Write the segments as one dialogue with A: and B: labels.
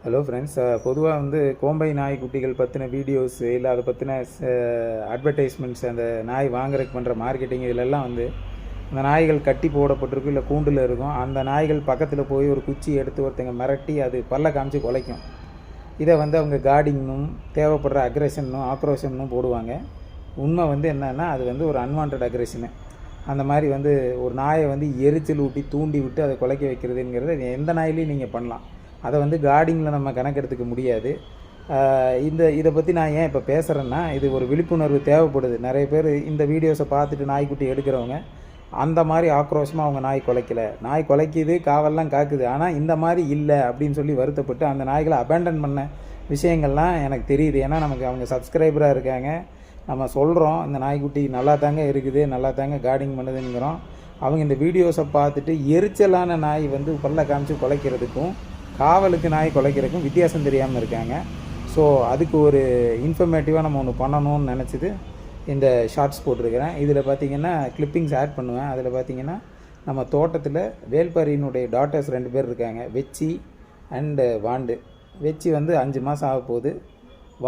A: Hello friends, பொதுவாக வந்து கோம்பை நாய்க்குட்டிகள் பற்றின வீடியோஸ் இல்லை அதை பற்றின அட்வர்டைஸ்மெண்ட்ஸ், அந்த நாய் வாங்குறதுக்கு பண்ணுற மார்க்கெட்டிங் இதிலெல்லாம் வந்து அந்த நாய்கள் கட்டி போடப்பட்டிருக்கும், இல்லை கூண்டில் இருக்கும். அந்த நாய்கள் பக்கத்தில் போய் ஒரு குச்சி எடுத்து ஒருத்தங்க மிரட்டி அது பல்ல காமிச்சு குலைக்கும். இதை வந்து அவங்க கார்டிங்னும் தேவைப்படுற அக்ரெஷனும் ஆக்ரோஷனும் போடுவாங்க. உண்மை வந்து என்னென்னா, அது வந்து ஒரு அன்வான்ட் அக்ரெஷனு. அந்த மாதிரி வந்து ஒரு நாயை வந்து எரிச்சல் ஊட்டி தூண்டி விட்டு அதை குலைக்க வைக்கிறதுங்கிறது எந்த நாயிலையும் நீங்கள் பண்ணலாம். அதை வந்து கார்டிங்கில் நம்ம கணக்கெடுத்துக்க முடியாது. இதை பற்றி நான் ஏன் இப்போ பேசுகிறேன்னா, இது ஒரு விழிப்புணர்வு தேவைப்படுது. நிறைய பேர் இந்த வீடியோஸை பார்த்துட்டு நாய்க்குட்டி எடுக்கிறவங்க அந்த மாதிரி ஆக்ரோஷமாக அவங்க நாய் குலைக்கலை, நாய் குலைக்குது, காவல்லாம் காக்குது, ஆனால் இந்த மாதிரி இல்லை அப்படின்னு சொல்லி வருத்தப்பட்டு அந்த நாய்களை அபேண்டன் பண்ண விஷயங்கள்லாம் எனக்கு தெரியுது. ஏன்னா நமக்கு அவங்க சப்ஸ்கிரைபராக இருக்காங்க. நம்ம சொல்கிறோம் இந்த நாய்க்குட்டி நல்லா தாங்க இருக்குது, நல்லா தாங்க கார்டிங் பண்ணுதுங்கிறோம். அவங்க இந்த வீடியோஸை பார்த்துட்டு எரிச்சலான நாய் வந்து பல்ல காமிச்சு குலைக்கிறதுக்கும் காவலுக்கு நாய் குலைக்கிறதுக்கும் வித்தியாசம் தெரியாமல் இருக்காங்க. ஸோ அதுக்கு ஒரு இன்ஃபர்மேட்டிவாக நம்ம ஒன்று பண்ணணும்னு நினச்சிது இந்த ஷார்ட்ஸ் போட்டிருக்கிறேன். இதில் பார்த்திங்கன்னா கிளிப்பிங்ஸ் ஆட் பண்ணுவேன். அதில் பார்த்திங்கன்னா நம்ம தோட்டத்தில் வேல்பாரியினுடைய டாட்டர்ஸ் 2 பேர் இருக்காங்க, வெச்சி அண்டு வாண்டு. வெச்சி வந்து 5 மாதம் ஆக போகுது,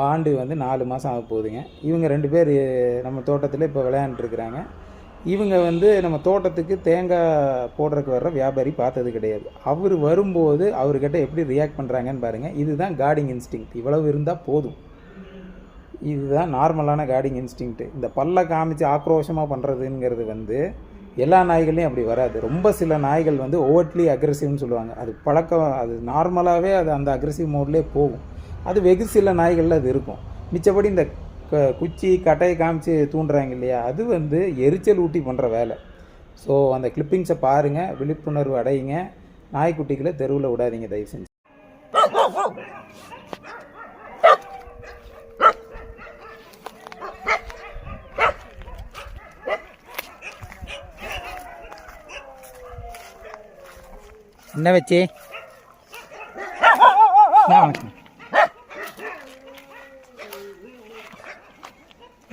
A: வாண்டு வந்து 4 மாதம் ஆக போகுதுங்க. இவங்க 2 பேர் நம்ம தோட்டத்தில் இப்போ விளையாண்டுருக்குறாங்க. இவங்க வந்து நம்ம தோட்டத்துக்கு தேங்காய் போடுறதுக்கு வர்ற வியாபாரி பார்த்தது கிடையாது. அவர் வரும்போது அவர்கிட்ட எப்படி ரியாக்ட் பண்ணுறாங்கன்னு பாருங்கள். இதுதான் கார்டிங் இன்ஸ்டிங்க்ட். இவ்வளவு இருந்தால் போதும். இதுதான் நார்மலான கார்டிங் இன்ஸ்டிங்க்ட்டு. இந்த பல்ல காமிச்சு ஆக்ரோஷமாக பண்ணுறதுங்கிறது வந்து எல்லா நாய்களையும் அப்படி வராது. ரொம்ப சில நாய்கள் வந்து ஓவர்ட்லி அக்ரெசிவ்னு சொல்லுவாங்க. அது பழக்கம், அது நார்மலாகவே அது அந்த அக்ரெசிவ் மோட்லேயே போகும். அது வெகு சில நாய்களில் அது இருக்கும். மிச்சப்படி இந்த குச்சி கட்டையை காமிச்சு தூண்டுறாங்க இல்லையா, அது வந்து எரிச்சல் ஊட்டி பண்ணுற வேலை. ஸோ அந்த கிளிப்பிங்ஸை பாருங்கள், விழிப்புணர்வு அடையுங்க. நாய்க்குட்டிகளை தெருவில் விடாதீங்க தயவு செஞ்சு.
B: என்ன வச்சு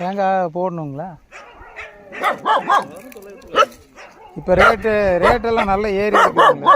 B: தேங்காய் போடணுங்களா? இப்போ ரேட்டெல்லாம் நல்லா ஏறி இருக்குங்களா?